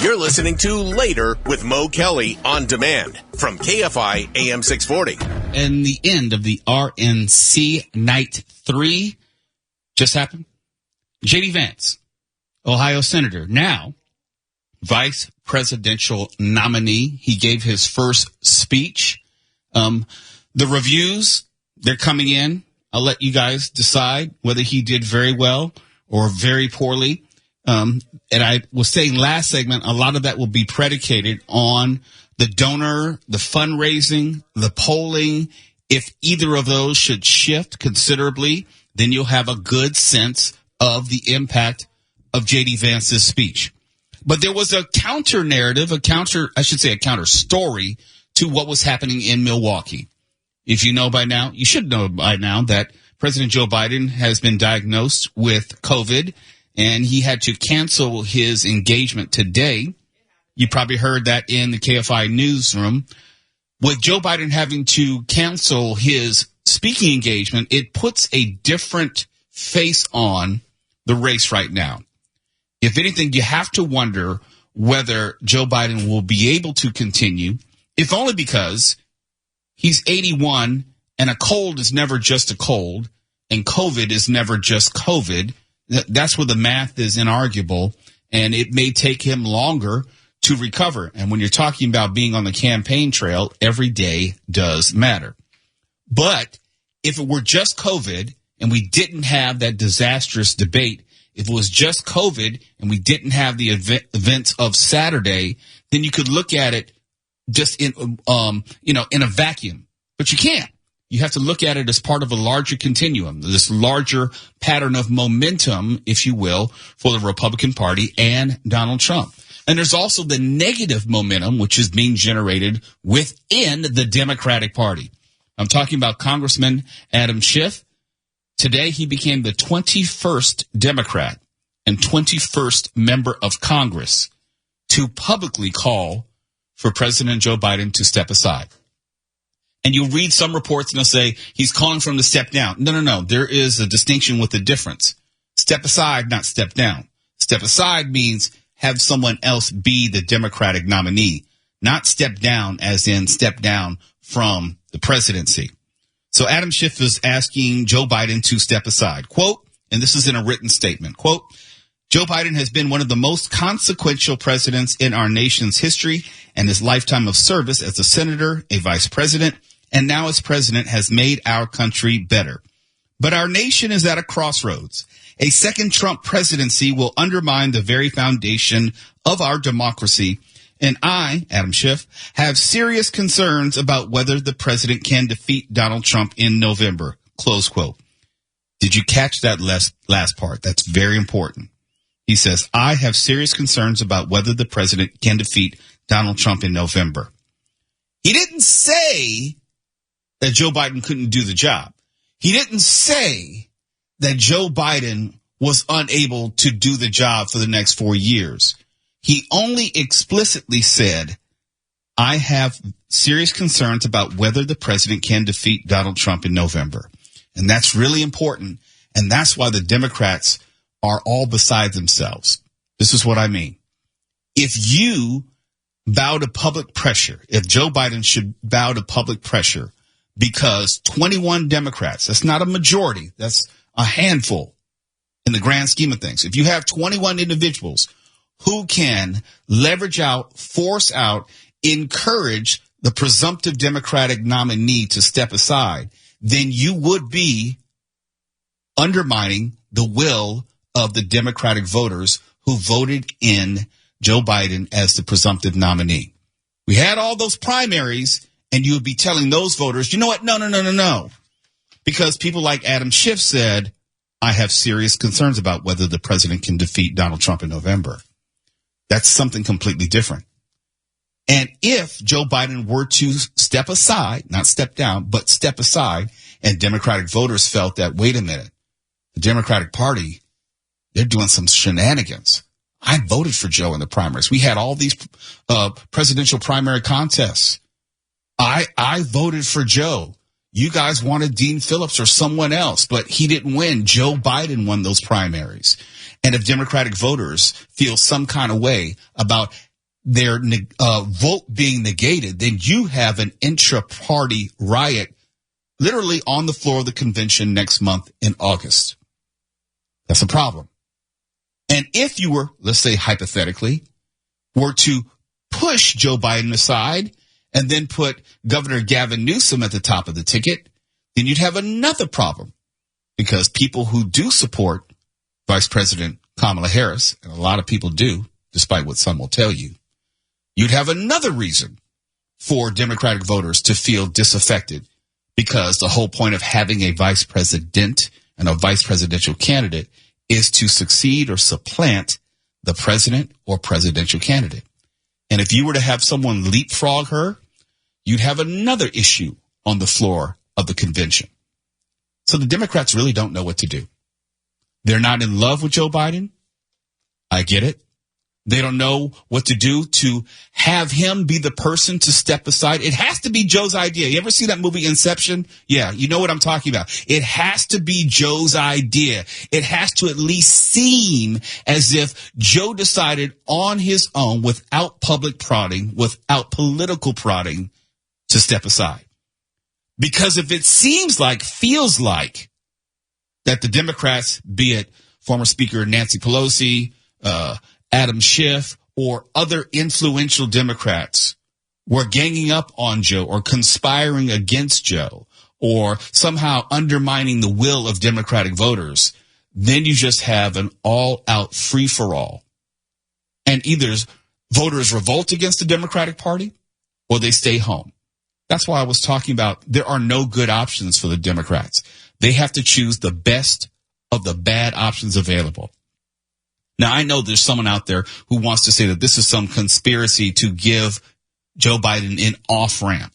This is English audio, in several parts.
You're listening to Later with Mo Kelly on demand from KFI AM 640. And the end of the RNC Night 3 just happened. J.D. Vance, Ohio Senator, now vice presidential nominee. He gave his first speech. The reviews, they're coming in. I'll let you guys decide whether he did very well or very poorly. And I was saying last segment, a lot of that will be predicated on the donor, the fundraising, the polling. If either of those should shift considerably, then you'll have a good sense of the impact of J.D. Vance's speech. But there was a counter narrative, a counter story to what was happening in Milwaukee. If you know by now, you should know by now that President Joe Biden has been diagnosed with COVID, and he had to cancel his engagement today. You probably heard that in the KFI newsroom. With Joe Biden having to cancel his speaking engagement, it puts a different face on the race right now. If anything, you have to wonder whether Joe Biden will be able to continue, if only because he's 81 and a cold is never just a cold and COVID is never just COVID. That's where the math is inarguable, and it may take him longer to recover. And when you're talking about being on the campaign trail, every day does matter. But if it were just COVID and we didn't have that disastrous debate, if it was just COVID and we didn't have the events of Saturday, then you could look at it just in a vacuum. But you can't. You have to look at it as part of a larger continuum, this larger pattern of momentum, if you will, for the Republican Party and Donald Trump. And there's also the negative momentum, which is being generated within the Democratic Party. I'm talking about Congressman Adam Schiff. Today, he became the 21st Democrat and 21st member of Congress to publicly call for President Joe Biden to step aside. And you'll read some reports and they'll say he's calling for him to step down. No. There is a distinction with a difference. Step aside, not step down. Step aside means have someone else be the Democratic nominee, not step down as in step down from the presidency. So Adam Schiff is asking Joe Biden to step aside. Quote, and this is in a written statement, quote, Joe Biden has been one of the most consequential presidents in our nation's history, and his lifetime of service as a senator, a vice president, and now as president has made our country better. But our nation is at a crossroads. A second Trump presidency will undermine the very foundation of our democracy. And I, Adam Schiff, have serious concerns about whether the president can defeat Donald Trump in November. Close quote. Did you catch that last part? That's very important. He says, I have serious concerns about whether the president can defeat Donald Trump in November. He didn't say that Joe Biden couldn't do the job. He didn't say that Joe Biden was unable to do the job for the next 4 years. He only explicitly said, I have serious concerns about whether the president can defeat Donald Trump in November. And that's really important. And that's why the Democrats are all beside themselves. This is what I mean. If you bow to public pressure, if Joe Biden should bow to public pressure because 21 Democrats, that's not a majority, that's a handful in the grand scheme of things. If you have 21 individuals who can leverage out, force out, encourage the presumptive Democratic nominee to step aside, then you would be undermining the will of the Democratic voters who voted in Joe Biden as the presumptive nominee. We had all those primaries, and you would be telling those voters, you know what? No. Because people like Adam Schiff said, I have serious concerns about whether the president can defeat Donald Trump in November. That's something completely different. And if Joe Biden were to step aside, not step down, but step aside, and Democratic voters felt that, wait a minute, the Democratic Party, they're doing some shenanigans. I voted for Joe in the primaries. We had all these presidential primary contests. I voted for Joe. You guys wanted Dean Phillips or someone else, but he didn't win. Joe Biden won those primaries. And if Democratic voters feel some kind of way about their vote being negated, then you have an intra-party riot literally on the floor of the convention next month in August. That's a problem. And if you were, let's say hypothetically, were to push Joe Biden aside and then put Governor Gavin Newsom at the top of the ticket, then you'd have another problem, because people who do support Vice President Kamala Harris, and a lot of people do, despite what some will tell you, you'd have another reason for Democratic voters to feel disaffected, because the whole point of having a vice president and a vice presidential candidate is to succeed or supplant the president or presidential candidate. And if you were to have someone leapfrog her, you'd have another issue on the floor of the convention. So the Democrats really don't know what to do. They're not in love with Joe Biden. I get it. They don't know what to do to have him be the person to step aside. It has to be Joe's idea. You ever see that movie Inception? Yeah, you know what I'm talking about. It has to be Joe's idea. It has to at least seem as if Joe decided on his own, without public prodding, without political prodding, to step aside. Because if it seems like, feels like, that the Democrats, be it former Speaker Nancy Pelosi, Adam Schiff, or other influential Democrats, were ganging up on Joe or conspiring against Joe or somehow undermining the will of Democratic voters, then you just have an all-out free-for-all. And either voters revolt against the Democratic Party or they stay home. That's why I was talking about there are no good options for the Democrats. They have to choose the best of the bad options available. Now, I know there's someone out there who wants to say that this is some conspiracy to give Joe Biden an off-ramp.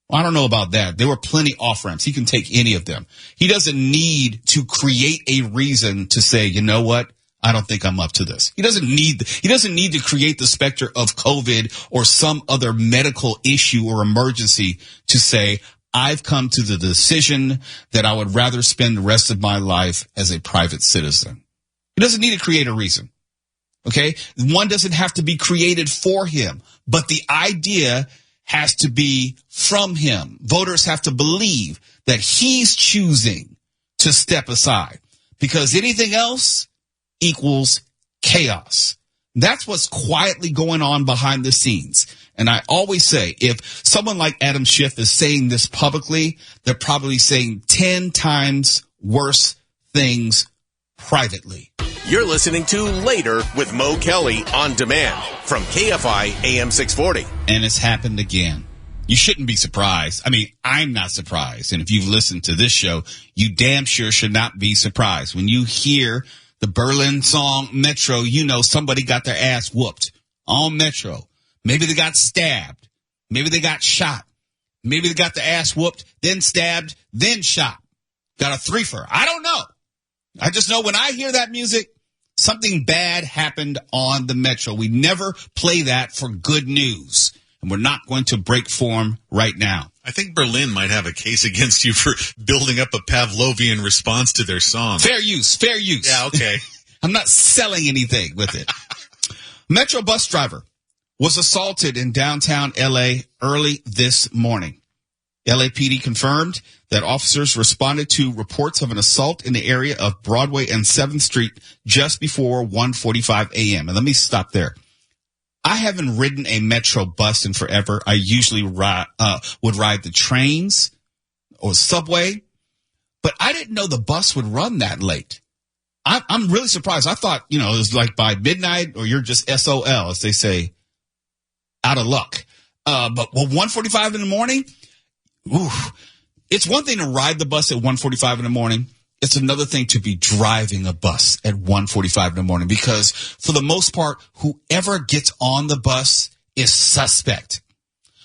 Well, I don't know about that. There were plenty off-ramps. He can take any of them. He doesn't need to create a reason to say, you know what? I don't think I'm up to this. He doesn't need to create the specter of COVID or some other medical issue or emergency to say, I've come to the decision that I would rather spend the rest of my life as a private citizen. He doesn't need to create a reason. Okay? One doesn't have to be created for him, but the idea has to be from him. Voters have to believe that he's choosing to step aside, because anything else equals chaos. That's what's quietly going on behind the scenes. And I always say, if someone like Adam Schiff is saying this publicly, they're probably saying 10 times worse things privately. You're listening to Later with Mo Kelly on demand from KFI AM 640. And it's happened again. You shouldn't be surprised. I mean, I'm not surprised. And if you've listened to this show, you damn sure should not be surprised. When you hear the Berlin song Metro, you know somebody got their ass whooped on Metro. Maybe they got stabbed. Maybe they got shot. Maybe they got their ass whooped, then stabbed, then shot. Got a threefer. I don't know. I just know when I hear that music, something bad happened on the Metro. We never play that for good news, and we're not going to break form right now. I think Berlin might have a case against you for building up a Pavlovian response to their song. Fair use. Yeah, okay. I'm not selling anything with it. Metro bus driver was assaulted in downtown L.A. early this morning. LAPD confirmed that officers responded to reports of an assault in the area of Broadway and 7th Street just before 1:45 a.m. And let me stop there. I haven't ridden a Metro bus in forever. I usually would ride the trains or subway, but I didn't know the bus would run that late. I'm really surprised. I thought, it was like by midnight, or you're just SOL, as they say, out of luck. But 1:45 in the morning, it's one thing to ride the bus at 1:45 in the morning. It's another thing to be driving a bus at 1:45 in the morning, because for the most part, whoever gets on the bus is suspect.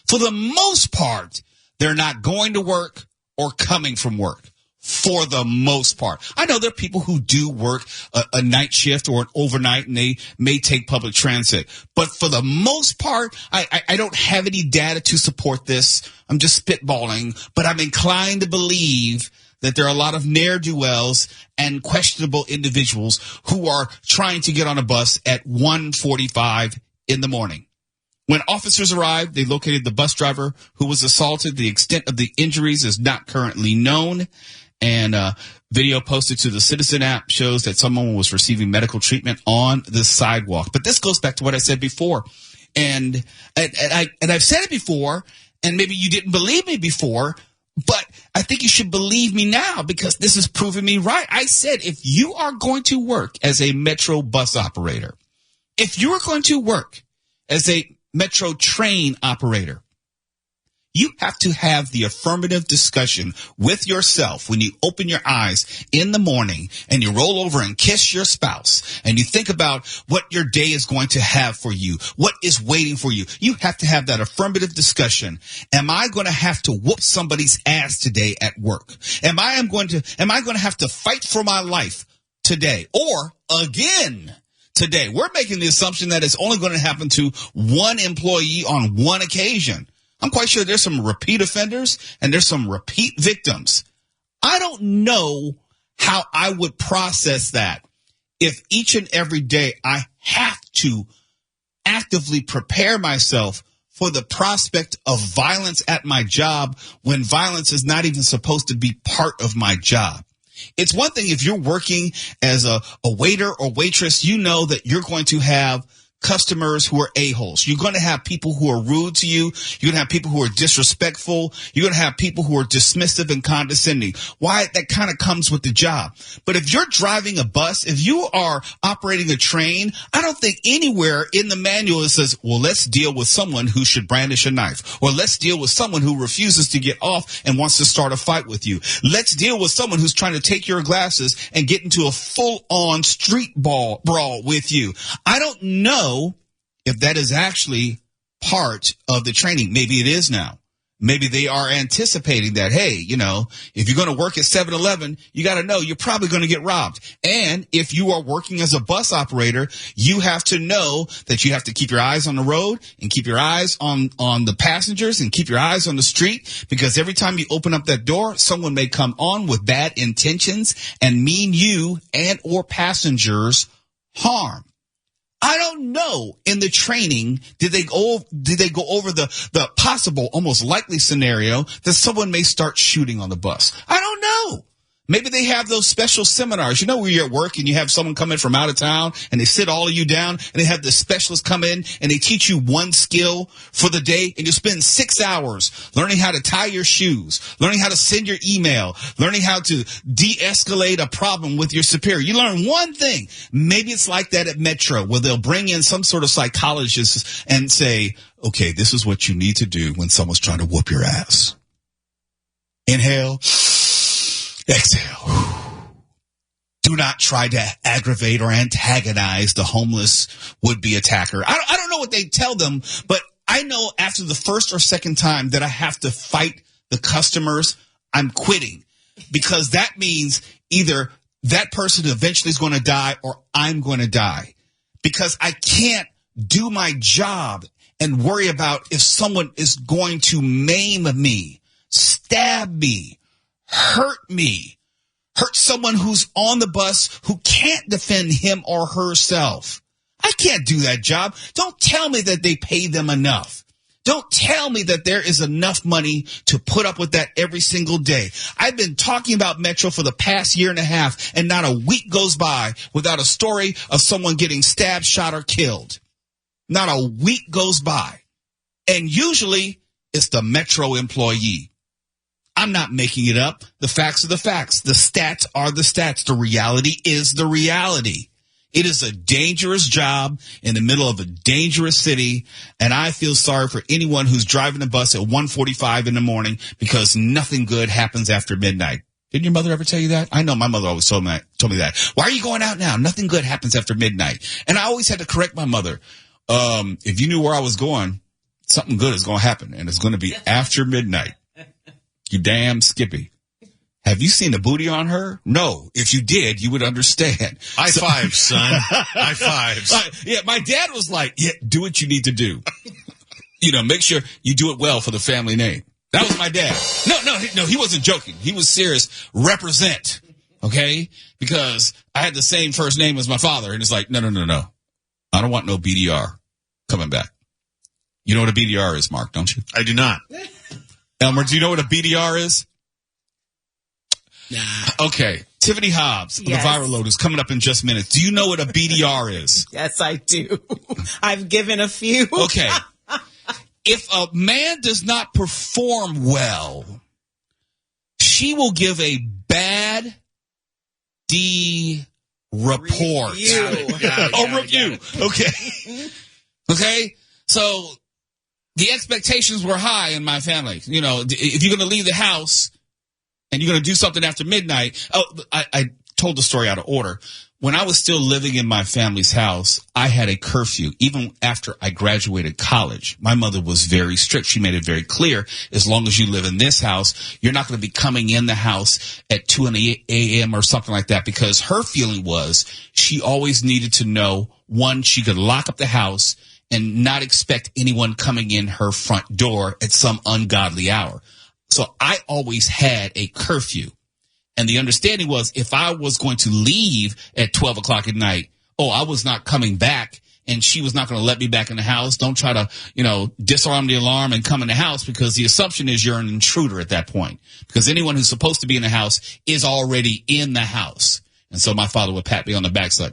For the most part, they're not going to work or coming from work. For the most part. I know there are people who do work a night shift or an overnight, and they may take public transit. But for the most part, I don't have any data to support this. I'm just spitballing. But I'm inclined to believe that there are a lot of ne'er-do-wells and questionable individuals who are trying to get on a bus at 1:45 in the morning. When officers arrived, they located the bus driver who was assaulted. The extent of the injuries is not currently known. And video posted to the Citizen app shows that someone was receiving medical treatment on the sidewalk. But this goes back to what I said before. And I've said it before, and maybe you didn't believe me before, but I think you should believe me now because this is proving me right. I said if you are going to work as a Metro bus operator, if you are going to work as a Metro train operator, you have to have the affirmative discussion with yourself when you open your eyes in the morning and you roll over and kiss your spouse and you think about what your day is going to have for you, what is waiting for you. You have to have that affirmative discussion. Am I going to have to whoop somebody's ass today at work? Am I going to have to fight for my life today or again today? We're making the assumption that it's only going to happen to one employee on one occasion. I'm quite sure there's some repeat offenders and there's some repeat victims. I don't know how I would process that if each and every day I have to actively prepare myself for the prospect of violence at my job when violence is not even supposed to be part of my job. It's one thing if you're working as a waiter or waitress, you know that you're going to have customers who are a-holes. You're going to have people who are rude to you. You're going to have people who are disrespectful. You're going to have people who are dismissive and condescending. Why? That kind of comes with the job. But if you're driving a bus, if you are operating a train, I don't think anywhere in the manual it says, well, let's deal with someone who should brandish a knife, or let's deal with someone who refuses to get off and wants to start a fight with you. Let's deal with someone who's trying to take your glasses and get into a full-on street brawl with you. I don't know if that is actually part of the training. Maybe it is now. Maybe they are anticipating that, hey, you know, if you're going to work at 7-Eleven, you got to know you're probably going to get robbed. And if you are working as a bus operator, you have to know that you have to keep your eyes on the road and keep your eyes on the passengers and keep your eyes on the street, because every time you open up that door, someone may come on with bad intentions and mean you and or passengers harm. I don't know in the training, did they go over the possible, almost likely scenario that someone may start shooting on the bus? I don't know. Maybe they have those special seminars. You know, where you're at work and you have someone come in from out of town and they sit all of you down and they have the specialists come in and they teach you one skill for the day, and you spend 6 hours learning how to tie your shoes, learning how to send your email, learning how to de-escalate a problem with your superior. You learn one thing. Maybe it's like that at Metro, where they'll bring in some sort of psychologist and say, okay, this is what you need to do when someone's trying to whoop your ass. Inhale. Exhale. Do not try to aggravate or antagonize the homeless would-be attacker. I don't know what they tell them, but I know after the first or second time that I have to fight the customers, I'm quitting, because that means either that person eventually is going to die or I'm going to die, because I can't do my job and worry about if someone is going to maim me, stab me, hurt me, hurt someone who's on the bus who can't defend him or herself. I can't do that job. Don't tell me that they pay them enough. Don't tell me that there is enough money to put up with that every single day. I've been talking about Metro for the past year and a half, and not a week goes by without a story of someone getting stabbed, shot, or killed. Not a week goes by. And usually it's the Metro employee. I'm not making it up. The facts are the facts. The stats are the stats. The reality is the reality. It is a dangerous job in the middle of a dangerous city, and I feel sorry for anyone who's driving a bus at 1:45 in the morning, because nothing good happens after midnight. Didn't your mother ever tell you that? I know my mother always told me that. Why are you going out now? Nothing good happens after midnight. And I always had to correct my mother. If you knew where I was going, something good is going to happen, and it's going to be after midnight. You damn Skippy. Have you seen the booty on her? No. If you did, you would understand. High five, son. High fives. Yeah, my dad was like, yeah, do what you need to do. You know, make sure you do it well for the family name. That was my dad. No, he wasn't joking. He was serious. Represent. Okay? Because I had the same first name as my father, and it's like, no. I don't want no BDR coming back. You know what a BDR is, Mark, don't you? I do not. Elmer, do you know what a BDR is? Nah. Okay. Tiffany Hobbs, Yes. the viral load, is coming up in just minutes. Do you know what a BDR is? Yes, I do. I've given a few. Okay. If a man does not perform well, she will give a bad report. Review. Okay. Okay. So the expectations were high in my family. You know, if you're going to leave the house and you're going to do something after midnight. Oh, I told the story out of order. When I was still living in my family's house, I had a curfew. Even after I graduated college, my mother was very strict. She made it very clear, as long as you live in this house, you're not going to be coming in the house at 2 a.m. or something like that, because her feeling was she always needed to know, one, she could lock up the house and not expect anyone coming in her front door at some ungodly hour. So I always had a curfew. And the understanding was, if I was going to leave at 12 o'clock at night, I was not coming back, and she was not going to let me back in the house. Don't try to, disarm the alarm and come in the house, because the assumption is you're an intruder at that point, because anyone who's supposed to be in the house is already in the house. And so my father would pat me on the back, so,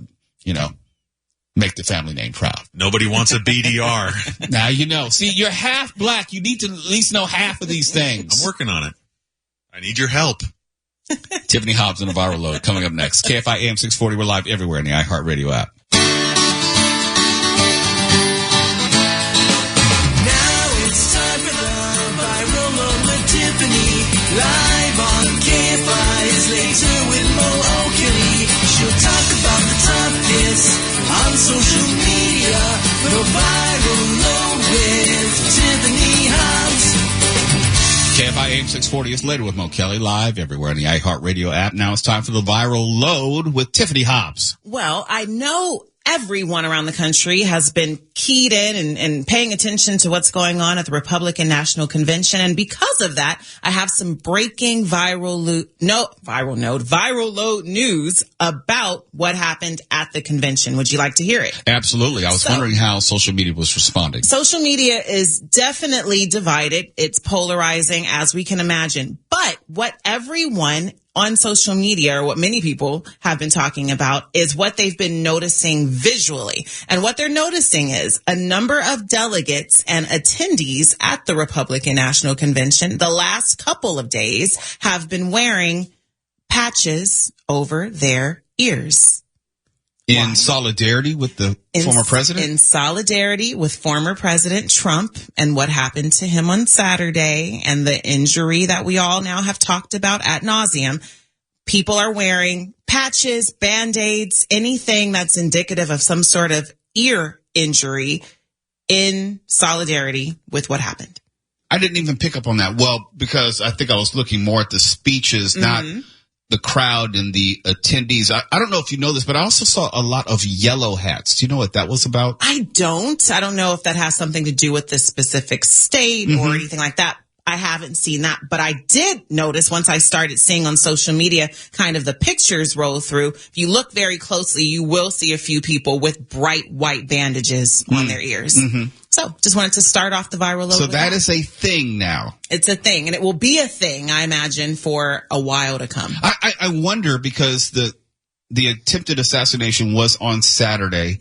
make the family name proud. Nobody wants a BDR. Now, see, you're half black. You need to at least know half of these things. I'm working on it. I need your help. Tiffany Hobbs and a viral load coming up next. KFI AM 640. We're live everywhere in the iHeartRadio app. Now it's time for the viral load with Tiffany. Live on KFI is later with Mo O'Kelly. She'll talk about the topics on social media. The viral load with Tiffany Hobbs. KFI AM 640 is later with Mo Kelly, live everywhere in the iHeartRadio app. Now it's time for the viral load with Tiffany Hobbs. Well, I know everyone around the country has been keyed in and paying attention to what's going on at the Republican National Convention. And because of that, I have some breaking viral load news about what happened at the convention. Would you like to hear it? Absolutely. I was wondering how social media was responding. Social media is definitely divided. It's polarizing, as we can imagine. But what everyone on social media, or what many people have been talking about, is what they've been noticing visually. And what they're noticing is a number of delegates and attendees at the Republican National Convention the last couple of days have been wearing patches over their ears. In solidarity with the former president? In solidarity with former President Trump and what happened to him on Saturday and the injury that we all now have talked about ad nauseum. People are wearing patches, Band-Aids, anything that's indicative of some sort of ear injury in solidarity with what happened. I didn't even pick up on that. Well, because I think I was looking more at the speeches, not the crowd and the attendees. I don't know if you know this, but I also saw a lot of yellow hats. Do you know what that was about? I don't know if that has something to do with the specific state or anything like that. I haven't seen that, but I did notice once I started seeing on social media kind of the pictures roll through. If you look very closely, you will see a few people with bright white bandages on their ears. So just wanted to start off the viral load. So that is a thing now. It's a thing, and it will be a thing, I imagine, for a while to come. I wonder, because the attempted assassination was on Saturday,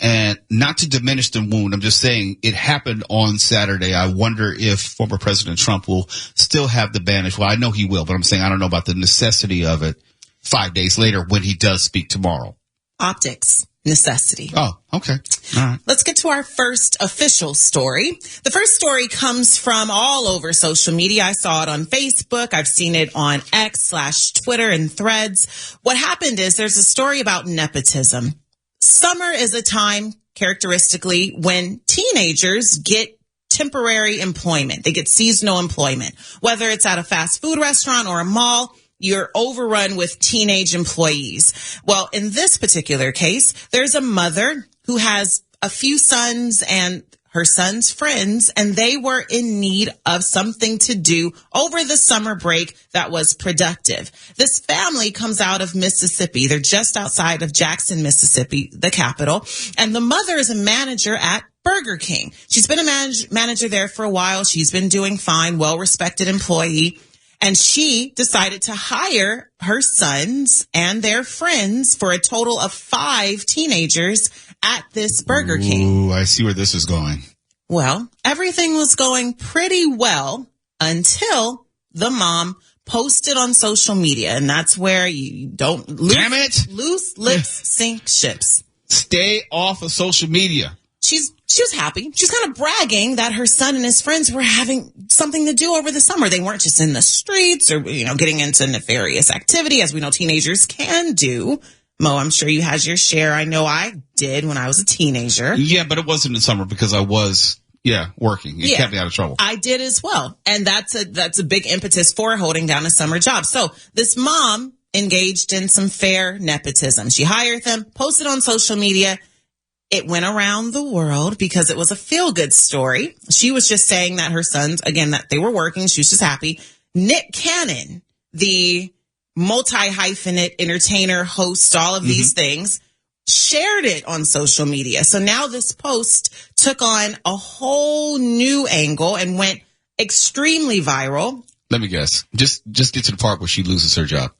and not to diminish the wound, I'm just saying it happened on Saturday. I wonder if former President Trump will still have the bandage. Well, I know he will, but I'm saying I don't know about the necessity of it 5 days later when he does speak tomorrow. Optics. Necessity. Oh, okay. All right. Let's get to our first official story. The first story comes from all over social media. I saw it on Facebook. I've seen it on X/Twitter and Threads. What happened is there's a story about nepotism. Summer is a time, characteristically, when teenagers get temporary employment. They get seasonal employment, whether it's at a fast food restaurant or a mall. You're overrun with teenage employees. Well, in this particular case, there's a mother who has a few sons and her son's friends, and they were in need of something to do over the summer break that was productive. This family comes out of Mississippi. They're just outside of Jackson, Mississippi, the capital. And the mother is a manager at Burger King. She's been a manager there for a while. She's been doing fine, well-respected employee. And she decided to hire her sons and their friends for a total of 5 teenagers at this Burger King. Ooh, I see where this is going. Well, everything was going pretty well until the mom posted on social media. And that's where you don't loose lips sink ships. Stay off of social media. She was happy. She's kind of bragging that her son and his friends were having something to do over the summer. They weren't just in the streets or, getting into nefarious activity, as we know teenagers can do. Mo, I'm sure you had your share. I know I did when I was a teenager. Yeah, but it wasn't in summer because I was, working. It kept me out of trouble. I did as well. And that's a big impetus for holding down a summer job. So this mom engaged in some fair nepotism. She hired them, posted on social media. It went around the world because it was a feel-good story. She was just saying that her sons, again, that they were working. She was just happy. Nick Cannon, the multi-hyphenate entertainer, host, all of these things, shared it on social media. So now this post took on a whole new angle and went extremely viral. Let me guess. Just get to the part where she loses her job.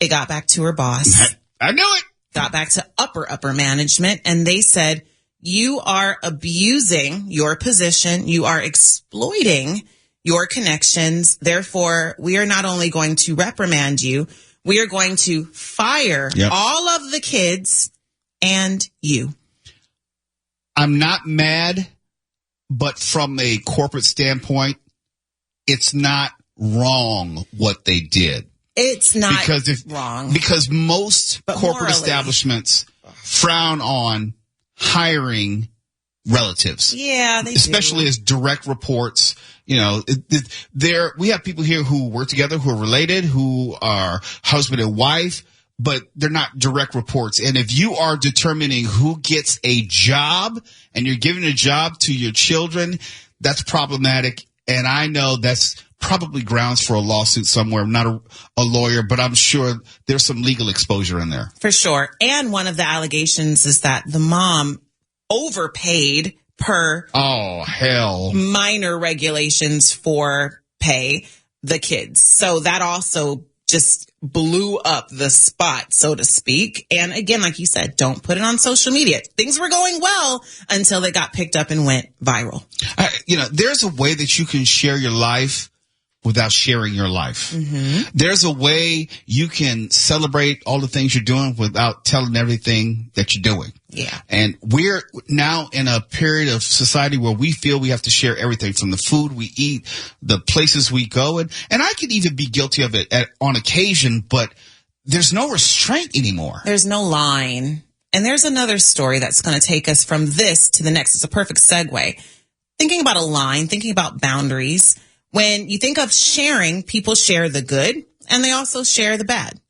It got back to her boss. I knew it. Got back to upper management, and they said, you are abusing your position. You are exploiting your connections. Therefore, we are not only going to reprimand you, we are going to fire all of the kids and you. I'm not mad, but from a corporate standpoint, it's not wrong what they did. It's not wrong. Because most corporate morally, establishments frown on hiring relatives. Yeah, they especially do. As direct reports. We have people here who work together, who are related, who are husband and wife, but they're not direct reports. And if you are determining who gets a job and you're giving a job to your children, that's problematic. And I know that's probably grounds for a lawsuit somewhere. I'm not a lawyer, but I'm sure there's some legal exposure in there. For sure. And one of the allegations is that the mom overpaid per minor regulations for pay the kids. So that also just blew up the spot, so to speak. And again, like you said, don't put it on social media. Things were going well until they got picked up and went viral. There's a way that you can share your life without sharing your life. There's a way you can celebrate all the things you're doing without telling everything that you're doing. Yeah. And we're now in a period of society where we feel we have to share everything, from the food we eat, the places we go. And I could even be guilty of it on occasion, but there's no restraint anymore. There's no line. And there's another story that's going to take us from this to the next. It's a perfect segue. Thinking about a line, thinking about boundaries. When you think of sharing, people share the good and they also share the bad.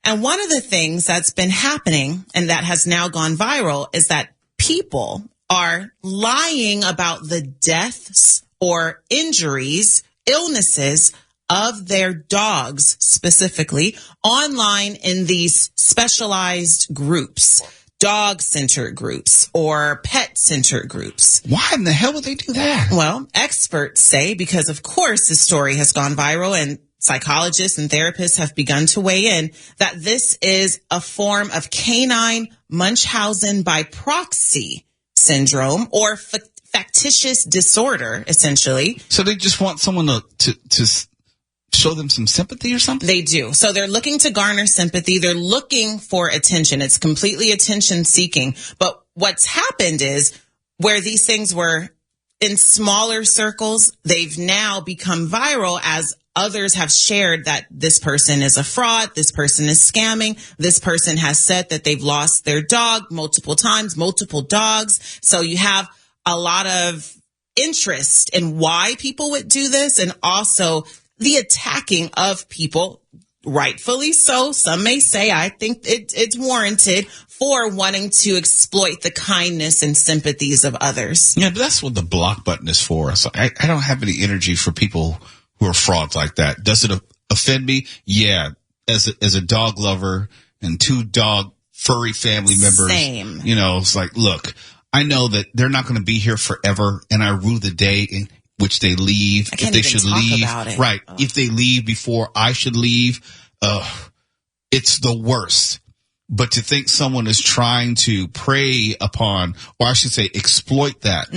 And one of the things that's been happening and that has now gone viral is that people are lying about the deaths or injuries, illnesses of their dogs specifically online in these specialized groups. Dog-centered groups or pet-centered groups. Why in the hell would they do that? Well, experts say because, of course, the story has gone viral and psychologists and therapists have begun to weigh in that this is a form of canine Munchausen by proxy syndrome or factitious disorder, essentially. So they just want someone to show them some sympathy or something? They do. So they're looking to garner sympathy. They're looking for attention. It's completely attention seeking. But what's happened is where these things were in smaller circles, they've now become viral as others have shared that this person is a fraud. This person is scamming. This person has said that they've lost their dog multiple times, multiple dogs. So you have a lot of interest in why people would do this, and also the attacking of people, rightfully so. Some may say, I think it's warranted, for wanting to exploit the kindness and sympathies of others. Yeah, but that's what the block button is for. So I don't have any energy for people who are frauds like that. Does it offend me? Yeah. As a dog lover and 2 dog furry family members. Same. It's like, look, I know that they're not going to be here forever, and I rue the day in which they leave. I can't if they even should talk leave, about it. right? If they leave before I should leave, it's the worst. But to think someone is trying to prey upon, or I should say, exploit that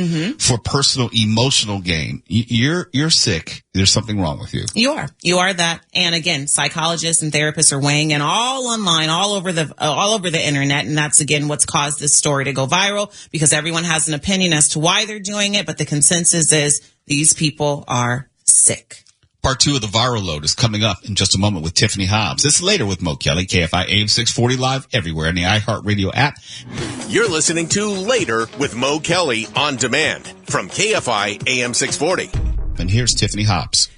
for personal emotional gain, you're sick. There's something wrong with you. You are that. And again, psychologists and therapists are weighing in all online, all over the internet. And that's again what's caused this story to go viral, because everyone has an opinion as to why they're doing it. But the consensus is these people are sick. Part 2 of the Viral Load is coming up in just a moment with Tiffany Hobbs. This is later with Mo Kelly, KFI AM 640 live everywhere in the iHeartRadio app. You're listening to Later with Mo Kelly on demand from KFI AM 640. And here's Tiffany Hobbs.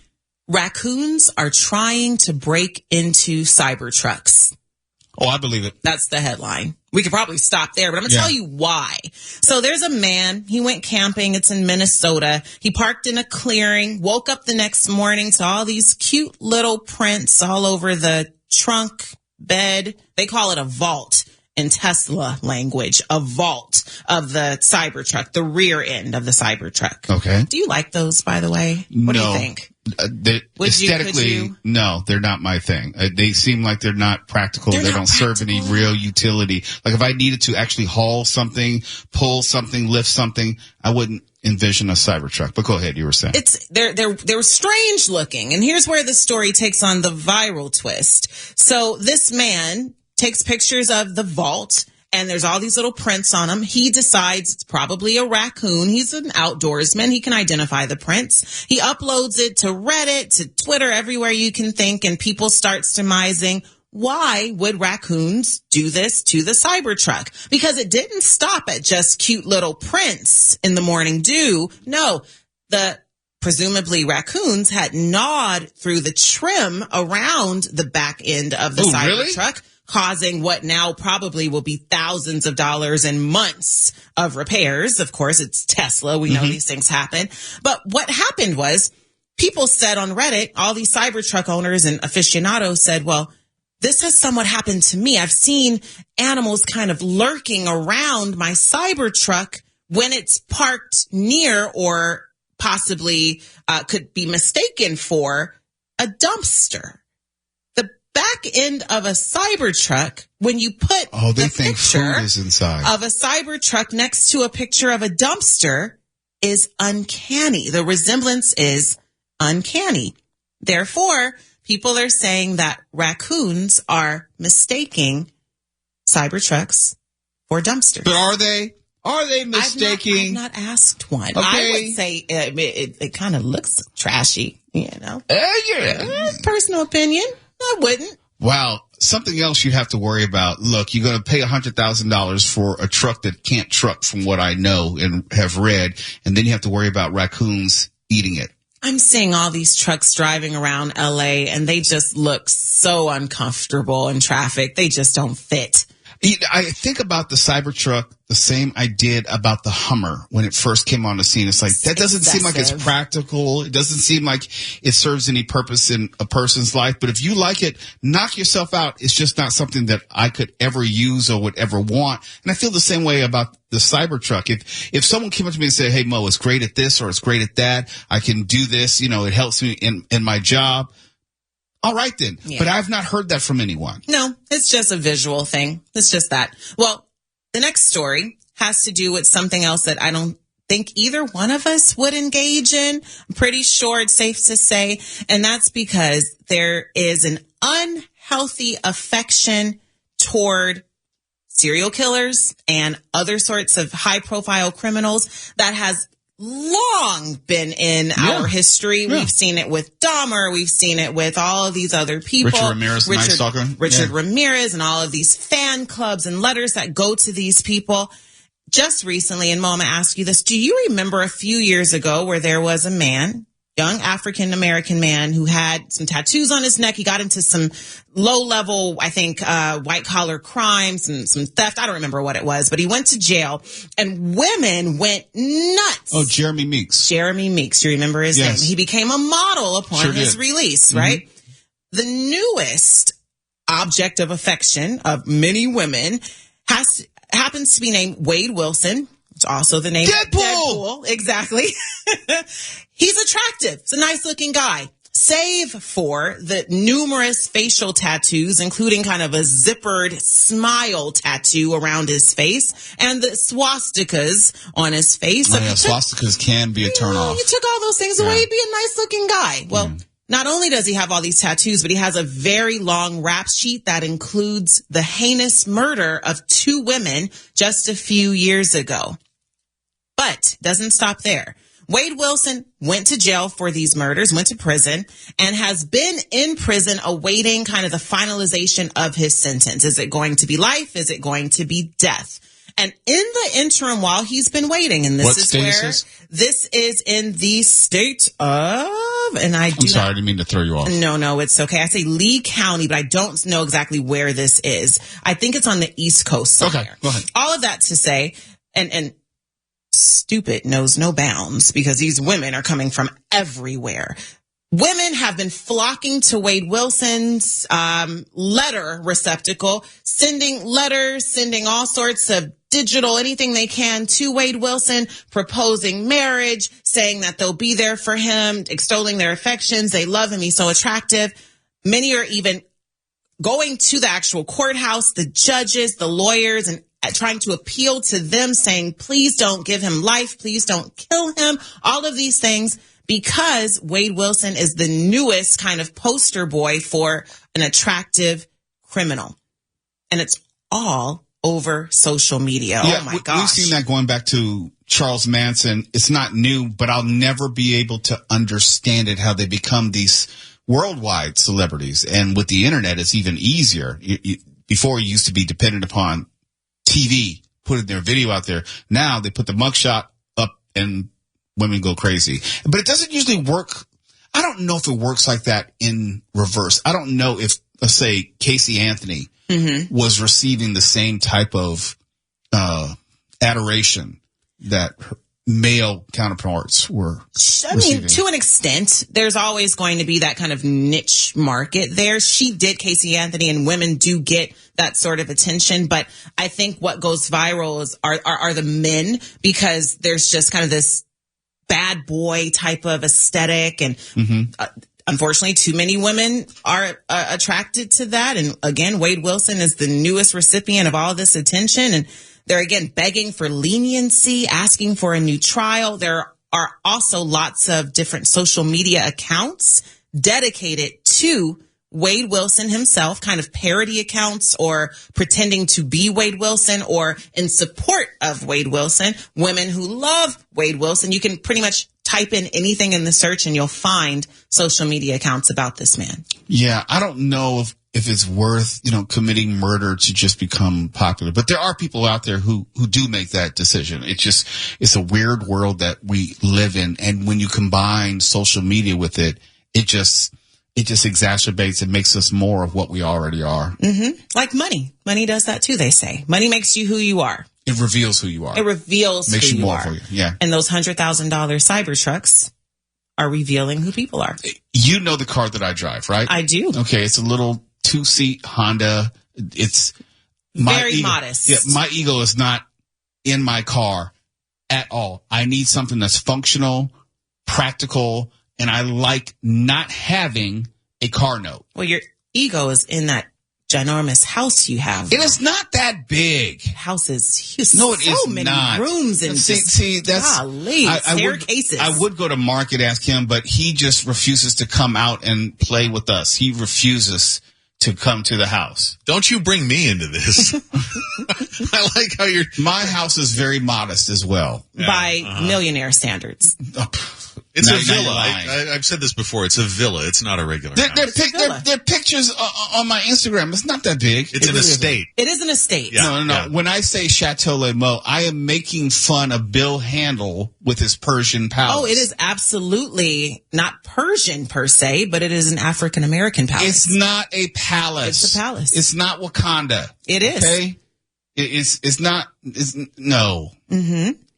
Raccoons are trying to break into Cybertrucks. Oh, I believe it. That's the headline. We could probably stop there, but I'm going to tell you why. So there's a man, he went camping. It's in Minnesota. He parked in a clearing, woke up the next morning to all these cute little prints all over the trunk, bed. They call it a vault in Tesla language, a vault of the Cybertruck, the rear end of the Cybertruck. Okay. Do you like those, by the way? What do you think? Aesthetically, no, they're not my thing. They seem like they're not practical. They don't serve any real utility. Like if I needed to actually haul something, pull something, lift something, I wouldn't envision a Cybertruck. But go ahead, you were saying. They're strange looking. And here's where the story takes on the viral twist. So this man takes pictures of the vault, and there's all these little prints on them. He decides it's probably a raccoon. He's an outdoorsman. He can identify the prints. He uploads it to Reddit, to Twitter, everywhere you can think, and people start surmising, why would raccoons do this to the Cybertruck? Because it didn't stop at just cute little prints in the morning dew. No, the presumably raccoons had gnawed through the trim around the back end of the Cybertruck, causing what now probably will be thousands of dollars and months of repairs. Of course, it's Tesla. We know these things happen. But what happened was people said on Reddit, all these Cybertruck owners and aficionados said, well, this has somewhat happened to me. I've seen animals kind of lurking around my Cybertruck when it's parked near or possibly could be mistaken for a dumpster. Back end of a Cybertruck, when you put they think food is inside of a Cybertruck next to a picture of a dumpster, is uncanny. The resemblance is uncanny. Therefore, people are saying that raccoons are mistaking Cybertrucks for dumpsters. But are they? Are they mistaking? I've not asked one. Okay. I would say it kind of looks trashy, Personal opinion. I wouldn't. Wow. Something else you have to worry about. Look, you're going to pay $100,000 for a truck that can't truck, from what I know and have read. And then you have to worry about raccoons eating it. I'm seeing all these trucks driving around LA, and they just look so uncomfortable in traffic. They just don't fit. I think about the Cybertruck the same I did about the Hummer when it first came on the scene. It's like, that doesn't seem like it's practical. It doesn't seem like it serves any purpose in a person's life. But if you like it, knock yourself out. It's just not something that I could ever use or would ever want. And I feel the same way about the Cybertruck. If someone came up to me and said, hey, Mo, it's great at this or it's great at that, I can do this, it helps me in my job. All right, then. Yeah. But I've not heard that from anyone. No, it's just a visual thing. It's just that. Well, the next story has to do with something else that I don't think either one of us would engage in. I'm pretty sure it's safe to say. And that's because there is an unhealthy affection toward serial killers and other sorts of high-profile criminals that has long been in our history. We've seen it with Dahmer. We've seen it with all of these other people. Richard Ramirez, Night Stalker. Richard Ramirez, and all of these fan clubs and letters that go to these people. Just recently, and Mo, I'm going to ask you this. Do you remember a few years ago where there was a man, young African-American man, who had some tattoos on his neck? He got into some low-level, I think, white-collar crimes and some theft. I don't remember what it was, but he went to jail, and women went nuts. Oh, Jeremy Meeks. Jeremy Meeks. Do you remember his name? He became a model upon his release, right? The newest object of affection of many women happens to be named Wade Wilson. It's also the name Deadpool! Exactly. He's attractive. He's a nice looking guy. Save for the numerous facial tattoos, including kind of a zippered smile tattoo around his face and the swastikas on his face. Oh, yeah, swastikas can be a turnoff. You took all those things away, he'd be a nice looking guy. Well, not only does he have all these tattoos, but he has a very long rap sheet that includes the heinous murder of 2 women just a few years ago. But doesn't stop there. Wade Wilson went to jail for these murders, went to prison, and has been in prison awaiting kind of the finalization of his sentence. Is it going to be life? Is it going to be death? And in the interim, while he's been waiting, and this is in the state of, and I didn't mean to throw you off. No, it's okay. I say Lee County, but I don't know exactly where this is. I think it's on the East Coast somewhere. Okay, go ahead. All of that to say, and stupid knows no bounds because these women are coming from everywhere. Women have been flocking to Wade Wilson's letter receptacle, sending letters, sending all sorts of digital, anything they can to Wade Wilson, proposing marriage, saying that they'll be there for him, extolling their affections. They love him. He's so attractive. Many are even going to the actual courthouse, the judges, the lawyers, and trying to appeal to them, saying, please don't give him life. Please don't kill him. All of these things because Wade Wilson is the newest kind of poster boy for an attractive criminal. And it's all over social media. Yeah, oh my gosh. We've seen that going back to Charles Manson. It's not new, but I'll never be able to understand it, how they become these worldwide celebrities. And with the internet, it's even easier. Before, you used to be dependent upon TV, putting their video out there. Now they put the mugshot up and women go crazy. But it doesn't usually work. I don't know if it works like that in reverse. I don't know if, let's say, Casey Anthony was receiving the same type of adoration that her male counterparts were receiving. To an extent, there's always going to be that kind of niche market there. She did, Casey Anthony, and women do get that sort of attention. But I think what goes viral are the men, because there's just kind of this bad boy type of aesthetic. And unfortunately, too many women are attracted to that. And again, Wade Wilson is the newest recipient of all this attention. And they're, again, begging for leniency, asking for a new trial. There are also lots of different social media accounts dedicated to Wade Wilson himself, kind of parody accounts or pretending to be Wade Wilson or in support of Wade Wilson. Women who love Wade Wilson. You can pretty much type in anything in the search and you'll find social media accounts about this man. Yeah, I don't know if it's worth, committing murder to just become popular. But there are people out there who do make that decision. It's a weird world that we live in. And when you combine social media with it, it just exacerbates and makes us more of what we already are. Like money. Money does that too, they say. Money makes you who you are. It reveals who you are. It reveals makes who you more are. for you. Yeah. And those $100,000 Cybertrucks are revealing who people are. You know the car that I drive, right? I do. Okay, it's a little 2-seat Honda. It's very modest. Yeah, my ego is not in my car at all. I need something that's functional, practical, and I like not having a car note. Well, your ego is in that ginormous house you have. It is not that big. House is huge. No, it is so many not. rooms and see, that's golly, staircases. I would go to Mark and ask him, but he just refuses to come out and play with us. He refuses to come to the house. Don't you bring me into this. I like how my house is very modest as well. By millionaire standards. It's a villa. I've said this before. It's a villa. It's not a regular house. There are pictures on my Instagram. It's not that big. It's an estate. It is an estate. Yeah. No. Yeah. When I say Chateau Le Mo, I am making fun of Bill Handel with his Persian palace. Oh, it is absolutely not Persian per se, but it is an African American palace. It's not a palace. It's a palace. It's not Wakanda. It is. Okay? It's not. No.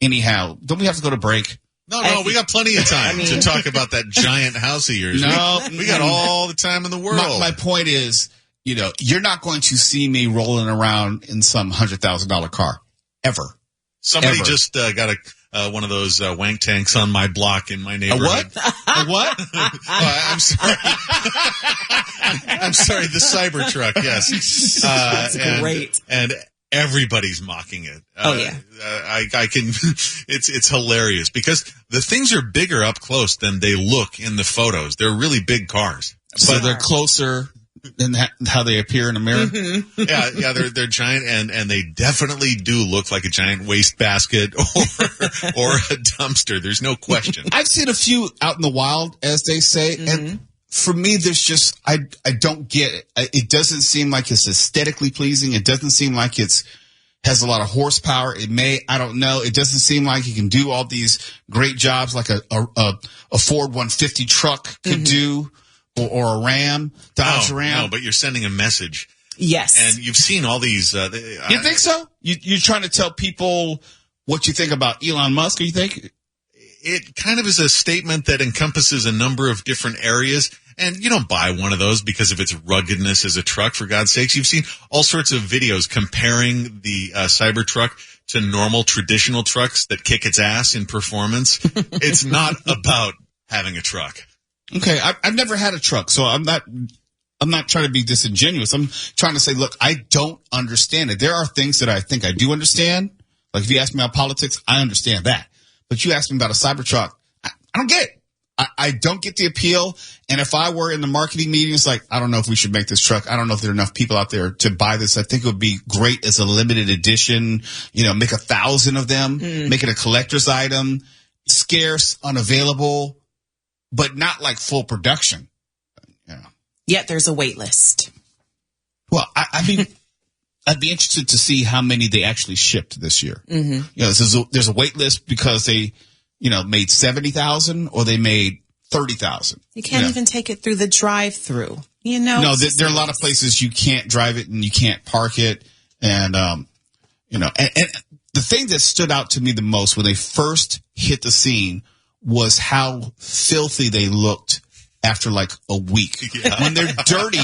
Anyhow, don't we have to go to break? No, we got plenty of time to talk about that giant house of yours. No, we got all the time in the world. My point is, you're not going to see me rolling around in some $100,000 car ever. Somebody Ever. just got one of those wank tanks on my block in my A neighborhood. what? A what? I'm sorry. I'm sorry. The Cybertruck. Yes. That's great. And everybody's mocking it. Oh, yeah. I can. It's hilarious because the things are bigger up close than they look in the photos. They're really big cars. So they're closer than how they appear in a mirror? Mm-hmm. Yeah, they're giant, and they definitely do look like a giant wastebasket or a dumpster. There's no question. I've seen a few out in the wild, as they say, and for me, there's just I don't get it. It doesn't seem like it's aesthetically pleasing. It doesn't seem like has a lot of horsepower. I don't know. It doesn't seem like it can do all these great jobs like a Ford 150 truck could do, or a Ram, Dodge Ram. No, but you're sending a message. Yes. And you've seen all these. You think so? You're trying to tell people what you think about Elon Musk, or you think? It kind of is a statement that encompasses a number of different areas. And you don't buy one of those because of its ruggedness as a truck, for God's sakes. You've seen all sorts of videos comparing the Cybertruck to normal traditional trucks that kick its ass in performance. It's not about having a truck. Okay, I've never had a truck, so I'm not trying to be disingenuous. I'm trying to say, look, I don't understand it. There are things that I think I do understand. Like if you ask me about politics, I understand that. But you ask me about a Cybertruck, I don't get it. I don't get the appeal. And if I were in the marketing meeting, it's like, I don't know if we should make this truck. I don't know if there are enough people out there to buy this. I think it would be great as a limited edition, make 1,000 of them, make it a collector's item, scarce, unavailable, but not like full production. Yet there's a wait list. Well, I mean, I'd be interested to see how many they actually shipped this year. Mm-hmm. There's a wait list because they, made 70,000 or they made 30,000. You can't even take it through the drive-through. No, there are a lot of places you can't drive it and you can't park it. And, and the thing that stood out to me the most when they first hit the scene was how filthy they looked after like a week. Yeah. When they're dirty,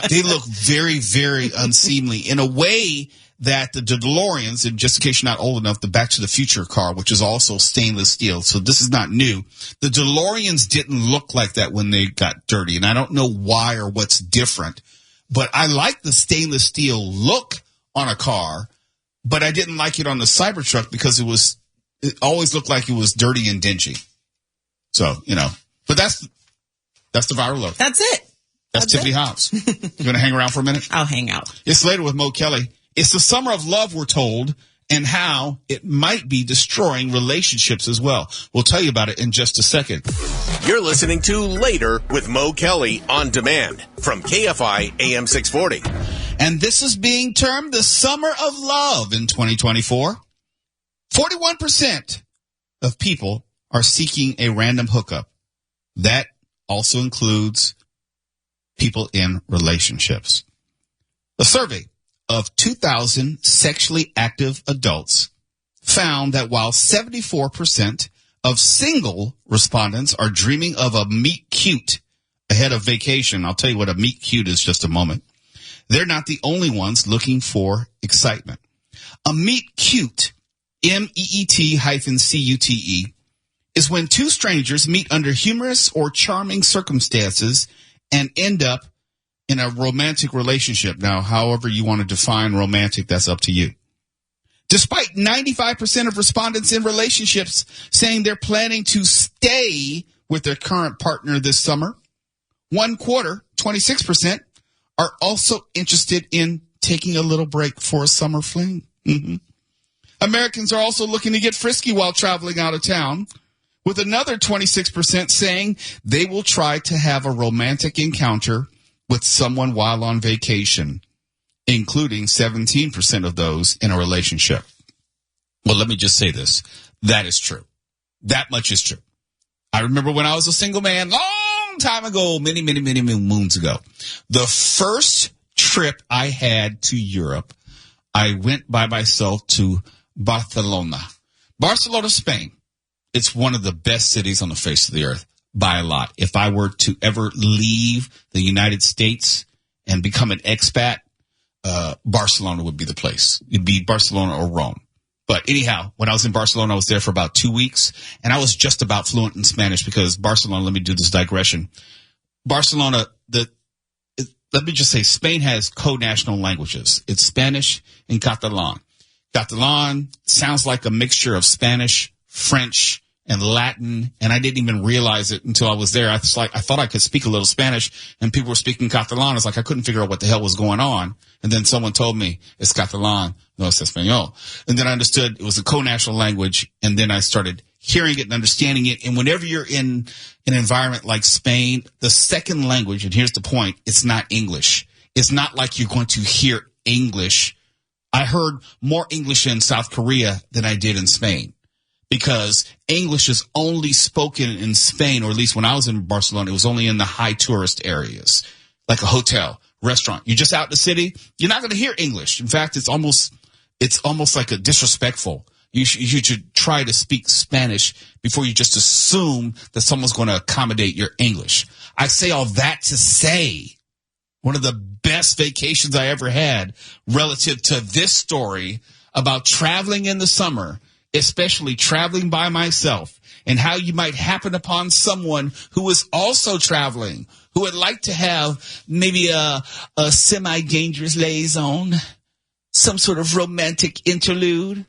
they look very, very unseemly in a way that the DeLoreans, and just in case you're not old enough, the Back to the Future car, which is also stainless steel. So this is not new. The DeLoreans didn't look like that when they got dirty. And I don't know why or what's different, but I like the stainless steel look on a car, but I didn't like it on the Cybertruck because it always looked like it was dirty and dingy. So, but that's the viral look. That's it. That's Tiffany Hobbs. You going to hang around for a minute? I'll hang out. It's Later with Mo Kelly. It's the summer of love, we're told, and how it might be destroying relationships as well. We'll tell you about it in just a second. You're listening to Later with Mo Kelly on demand from KFI AM 640. And this is being termed the summer of love in 2024. 41% of people are seeking a random hookup. That also includes people in relationships. A survey of 2,000 sexually active adults found that while 74% of single respondents are dreaming of a meet cute ahead of vacation, I'll tell you what a meet cute is just a moment, they're not the only ones looking for excitement. A meet cute, MEET-CUTE, is when two strangers meet under humorous or charming circumstances and end up in a romantic relationship. Now, however you want to define romantic, that's up to you. Despite 95% of respondents in relationships saying they're planning to stay with their current partner this summer, 1/4, 26%, are also interested in taking a little break for a summer fling. Mm-hmm. Americans are also looking to get frisky while traveling out of town, with another 26% saying they will try to have a romantic encounter with someone while on vacation, including 17% of those in a relationship. Well, let me just say this. That is true. That much is true. I remember when I was a single man, long time ago, many moons ago, the first trip I had to Europe, I went by myself to Barcelona, Spain. It's one of the best cities on the face of the earth by a lot. If I were to ever leave the United States and become an expat, Barcelona would be the place. It'd be Barcelona or Rome. But anyhow, when I was in Barcelona, I was there for about 2 weeks, and I was just about fluent in Spanish because Barcelona, let me do this digression. Barcelona, let me just say, Spain has co-national languages. It's Spanish and Catalan. Catalan sounds like a mixture of Spanish, French, and Latin, and I didn't even realize it until I was there. I thought I could speak a little Spanish, and people were speaking Catalan. It's like I couldn't figure out what the hell was going on. And then someone told me, it's Catalan, no, it's Espanol. And then I understood it was a co-national language, and then I started hearing it and understanding it. And whenever you're in an environment like Spain, the second language, and here's the point, it's not English. It's not like you're going to hear English. I heard more English in South Korea than I did in Spain, because English is only spoken in Spain, or at least when I was in Barcelona, it was only in the high tourist areas, like a hotel, restaurant. You're just out in the city, you're not going to hear English. In fact, it's almost like a disrespectful. You should try to speak Spanish before you just assume that someone's going to accommodate your English. I say all that to say one of the best vacations I ever had relative to this story about traveling in the summer, especially traveling by myself, and how you might happen upon someone who is also traveling, who would like to have maybe a semi-dangerous liaison, some sort of romantic interlude,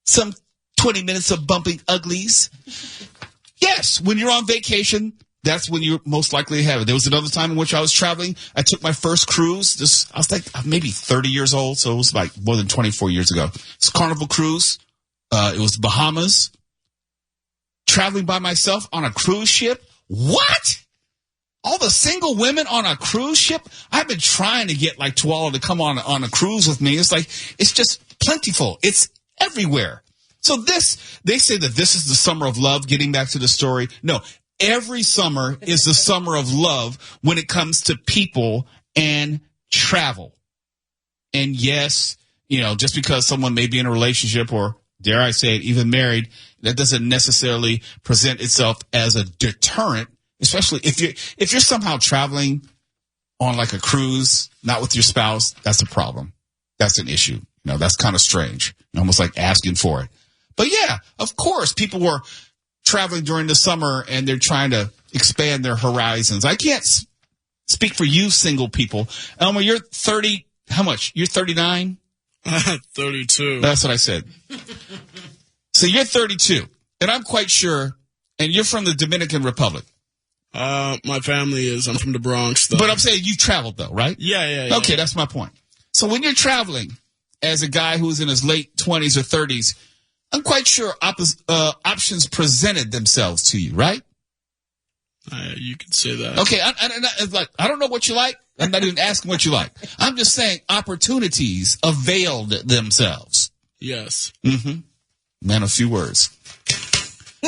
some 20 minutes of bumping uglies. Yes, when you're on vacation, that's when you're most likely to have it. There was another time in which I was traveling. I took my first cruise. I was like maybe 30 years old, so it was like more than 24 years ago. It's a Carnival cruise. It was Bahamas. Traveling by myself on a cruise ship. What? All the single women on a cruise ship? I've been trying to get like Tuala to come on a cruise with me. It's like, it's just plentiful. It's everywhere. So they say that this is the summer of love, getting back to the story. No, every summer is the summer of love when it comes to people and travel. And yes, just because someone may be in a relationship, or dare I say it, even married, that doesn't necessarily present itself as a deterrent, especially if you're somehow traveling on like a cruise, not with your spouse. That's a problem. That's an issue. That's kind of strange, almost like asking for it. But yeah, of course, people were traveling during the summer and they're trying to expand their horizons. I can't speak for you single people. Elmer, you're 30, how much? You're 39? 32. That's what I said. So you're 32, and I'm quite sure, and you're from the Dominican Republic. My family is. I'm from the Bronx, though. But I'm saying you traveled, though, right? Yeah. Okay, that's my point. So when you're traveling as a guy who's in his late 20s or 30s, I'm quite sure options presented themselves to you, right? You could say that. Okay, I don't know what you like. I'm not even asking what you like. I'm just saying opportunities availed themselves. Yes. Mm-hmm. Man, a few words.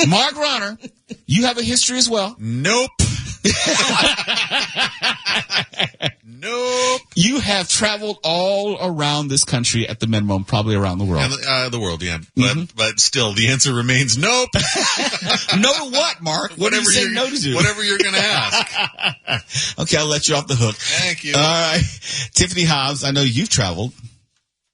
Mark Ronner, you have a history as well. Nope. Nope. You have traveled all around this country at the minimum, probably around the world. The world, yeah. But still, the answer remains nope. No to what, Mark? What do you say no to? Whatever you're going to ask. Okay, I'll let you off the hook. Thank you. All right. Tiffany Hobbs, I know you've traveled.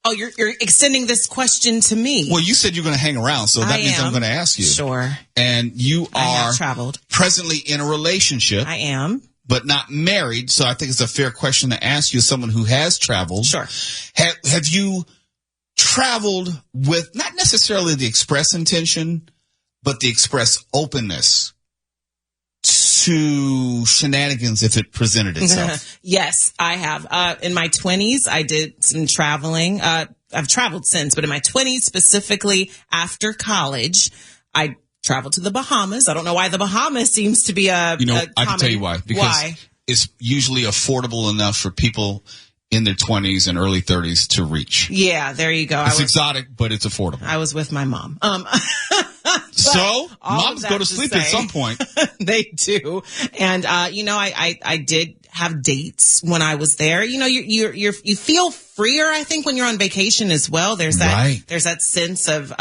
Oh, you're extending this question to me. Well, you said you're going to hang around, so that means I'm going to ask you. Sure. And you I are have traveled. Presently in a relationship. I am. But not married, so I think it's a fair question to ask you as someone who has traveled. Sure. Have you traveled with not necessarily the express intention, but the express openness to shenanigans if it presented itself? Yes, I have. In my 20s, I did some traveling. I've traveled since, but in my 20s, specifically after college, I traveled to the Bahamas. I don't know why the Bahamas seems to be a I can tell you why. Because it's usually affordable enough for people in their 20s and early 30s to reach. Yeah, there you go. It's exotic, but it's affordable. I was with my mom. So moms go to sleep at some point. They do. And, I did have dates when I was there. You feel freer, I think, when you're on vacation as well. There's that sense of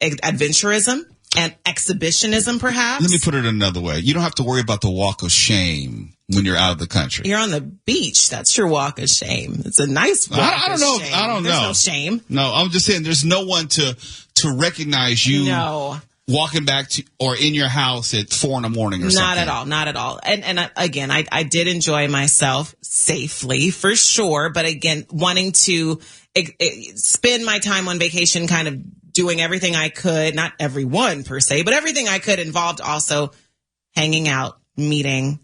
adventurism. and exhibitionism, perhaps. Let me put it another way. You don't have to worry about the walk of shame when you're out of the country. You're on the beach. That's your walk of shame. It's a nice walk. I don't know. Shame. I don't know. There's no shame. No, I'm just saying there's no one to recognize you. No. Walking back to or in your house at 4 a.m. or something. Not at all. Not at all. And again, I did enjoy myself safely for sure. But again, wanting to spend my time on vacation, kind of doing everything I could, not everyone per se, but everything I could involved also hanging out, meeting,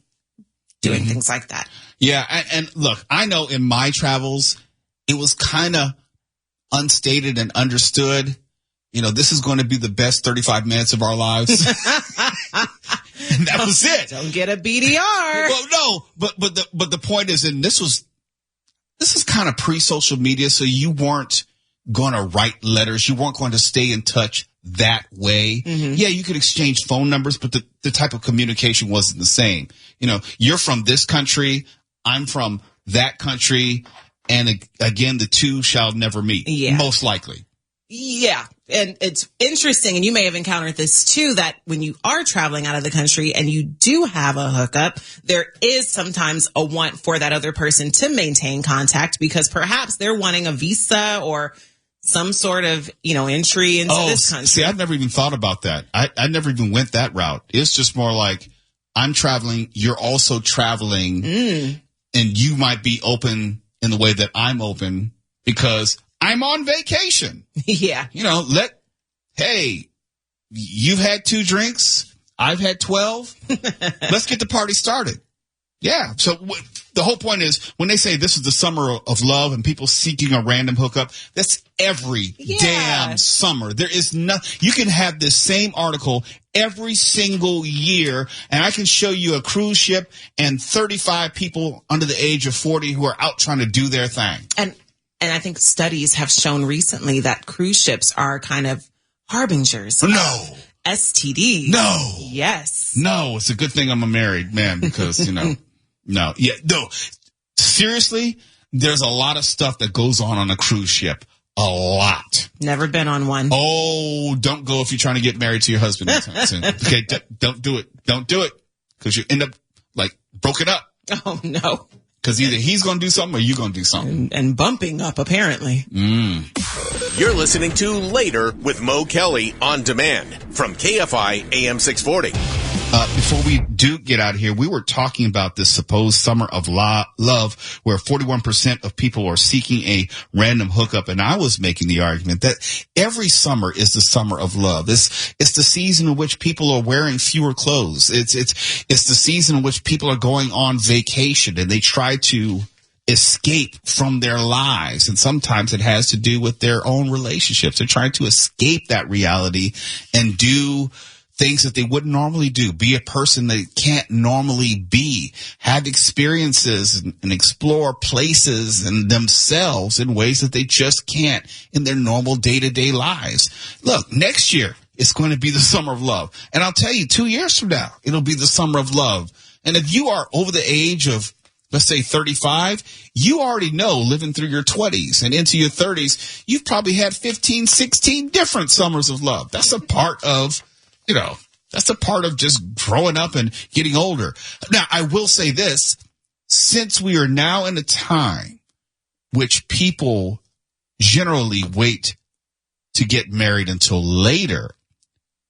doing things like that. Yeah. And look, I know in my travels, it was kind of unstated and understood. You know, this is going to be the best 35 minutes of our lives. And that was it. Don't get a BDR. Well, no, but the point is, and this is kind of pre-social media, so you weren't going to write letters. You weren't going to stay in touch that way. Mm-hmm. Yeah, you could exchange phone numbers, but the type of communication wasn't the same. You know, you're from this country, I'm from that country, and again, the two shall never meet. Yeah. Most likely. Yeah. And it's interesting, and you may have encountered this too, that when you are traveling out of the country and you do have a hookup, there is sometimes a want for that other person to maintain contact because perhaps they're wanting a visa or some sort of, entry into this country. See, I've never even thought about that. I never even went that route. It's just more like I'm traveling, you're also traveling, and you might be open in the way that I'm open because I'm on vacation. Yeah. Hey, you've had 2 drinks. I've had 12. Let's get the party started. Yeah. So the whole point is when they say this is the summer of love and people seeking a random hookup, that's every damn summer. There is you can have this same article every single year and I can show you a cruise ship and 35 people under the age of 40 who are out trying to do their thing. And I think studies have shown recently that cruise ships are kind of harbingers. No. STDs. No. Yes. No, it's a good thing I'm a married man because, no. Yeah, no. Seriously, there's a lot of stuff that goes on a cruise ship. A lot. Never been on one. Oh, don't go if you're trying to get married to your husband. Okay, don't do it. Don't do it because you end up broken up. Oh, no. Because either he's going to do something or you're going to do something. And bumping up, apparently. You're listening to Later with Mo Kelly on demand from KFI AM 640. Before we do get out of here, we were talking about this supposed summer of love where 41% of people are seeking a random hookup. And I was making the argument that every summer is the summer of love. It's the season in which people are wearing fewer clothes. It's the season in which people are going on vacation and they try to escape from their lives. And sometimes it has to do with their own relationships. They're trying to escape that reality and do things that they wouldn't normally do, be a person they can't normally be, have experiences and explore places and themselves in ways that they just can't in their normal day-to-day lives. Look, next year it's going to be the summer of love. And I'll tell you, 2 years from now, it'll be the summer of love. And if you are over the age of, let's say 35, you already know living through your 20s and into your 30s, you've probably had 15, 16 different summers of love. That's a part of that's a part of just growing up and getting older. Now, I will say this, since we are now in a time which people generally wait to get married until later,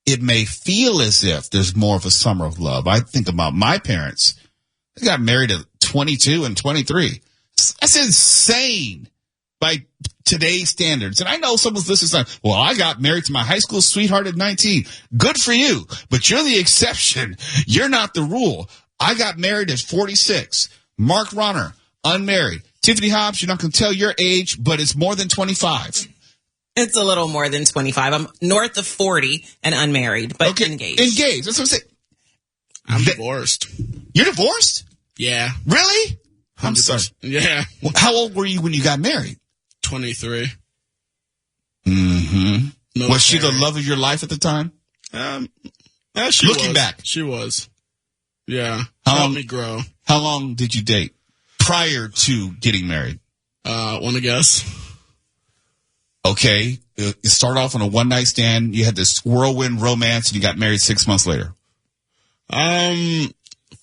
it may feel as if there's more of a summer of love. I think about my parents. They got married at 22 and 23. That's insane by today's standards. And I know someone's listening saying, well, I got married to my high school sweetheart at 19. Good for you, but you're the exception. You're not the rule. I got married at 46. Mark Ronner, unmarried. Tiffany Hobbs, you're not going to tell your age, but it's more than 25. It's a little more than 25. I'm north of 40 and unmarried, but engaged. Engaged. That's what I'm saying. I'm divorced. You're divorced? Yeah. Really? 100%. I'm sorry. Yeah. Well, how old were you when you got married? 23. Mm-hmm. Was she the love of your life at the time? Looking back. She was. Yeah. How Helped long, me grow. How long did you date prior to getting married? Want to guess? Okay, it started off on a one-night stand. You had this whirlwind romance, and you got married 6 months later. I'm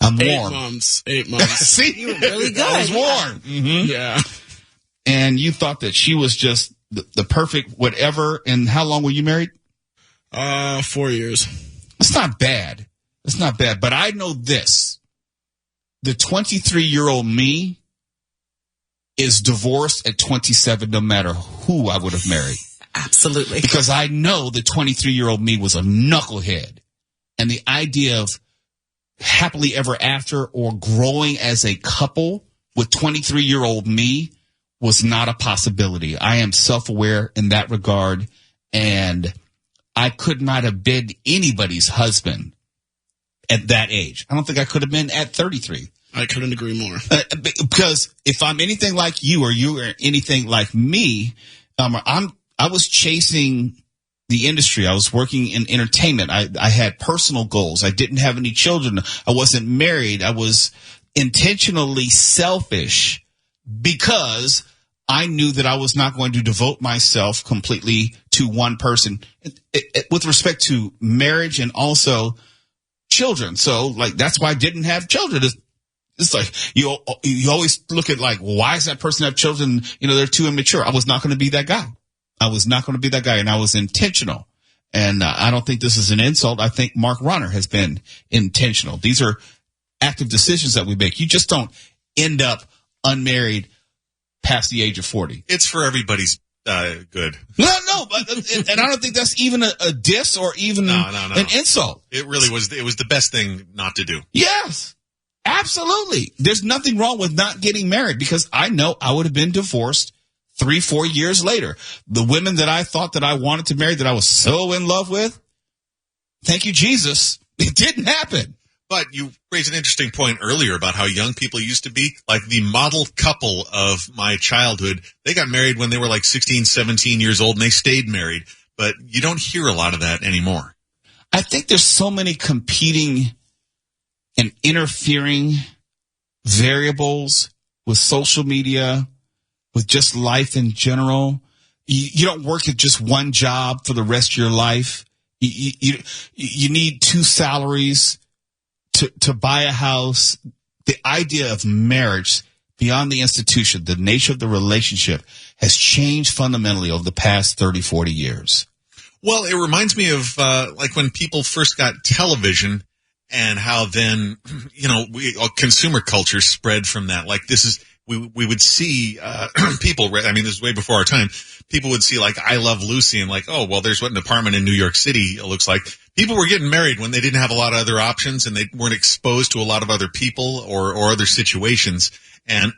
8 months. 8 months. See, You were really good. I was warm. Mm-hmm. Yeah. And you thought that she was just the perfect whatever. And how long were you married? 4 years. It's not bad. It's not bad. But I know this. The 23-year-old me is divorced at 27 no matter who I would have married. Absolutely. Because I know the 23-year-old me was a knucklehead. And the idea of happily ever after or growing as a couple with 23-year-old me was not a possibility. I am self-aware in that regard, and I could not have been anybody's husband at that age. I don't think I could have been at 33. I couldn't agree more. Because if I'm anything like you or you are anything like me, I was chasing the industry. I was working in entertainment. I had personal goals. I didn't have any children. I wasn't married. I was intentionally selfish because I knew that I was not going to devote myself completely to one person with respect to marriage and also children. So like, that's why I didn't have children. It's like, you always look at like, why does that person have children? You know, they're too immature. I was not going to be that guy. And I was intentional. And I don't think this is an insult. I think Mark Ronner has been intentional. These are active decisions that we make. You just don't end up unmarried past the age of 40. It's for everybody's good. No, but and I don't think that's even a diss or even an insult. It really was. It was the best thing not to do. Yes, absolutely. There's nothing wrong with not getting married because I know I would have been divorced 3-4 years later. The women that I thought that I wanted to marry, that I was so in love with, thank you, Jesus, it didn't happen. But you raised an interesting point earlier about how young people used to be. Like the model couple of my childhood, they got married when they were like 16, 17 years old, and they stayed married. But you don't hear a lot of that anymore. I think there's so many competing and interfering variables with social media, with just life in general. You don't work at just one job for the rest of your life. You need 2 salaries to buy a house. The idea of marriage beyond the institution, the nature of the relationship has changed fundamentally over the past 30, 40 years. Well, it reminds me of like when people first got television and how then, you know, consumer culture spread from that. Like we would see people, I mean, this is way before our time, people would see like I Love Lucy and like, oh, well, there's what an apartment in New York City looks like. People were getting married when they didn't have a lot of other options and they weren't exposed to a lot of other people or other situations. And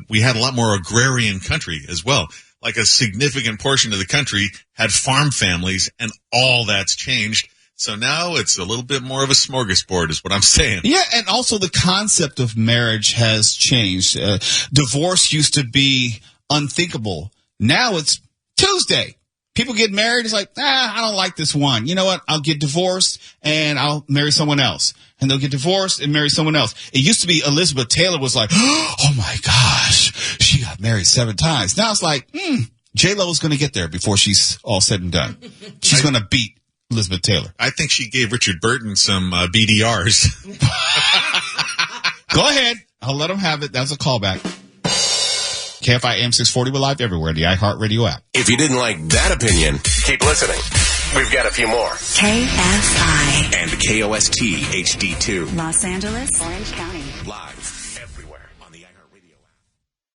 we had a lot more agrarian country as well. Like a significant portion of the country had farm families, and all that's changed. So now it's a little bit more of a smorgasbord is what I'm saying. Yeah, and also the concept of marriage has changed. Divorce used to be unthinkable. Now it's Tuesday. People get married. It's like, I don't like this one. You know what? I'll get divorced and I'll marry someone else. And they'll get divorced and marry someone else. It used to be Elizabeth Taylor was like, oh my gosh, she got married 7 times. Now it's like, J-Lo is going to get there before she's all said and done. She's going to beat Elizabeth Taylor. I think she gave Richard Burton some BDRs. Go ahead. I'll let him have it. That's a callback. KFI AM 640, we're live everywhere in the iHeartRadio app. If you didn't like that opinion, keep listening. We've got a few more. KFI. And KOST HD2. Los Angeles, Orange County. Live.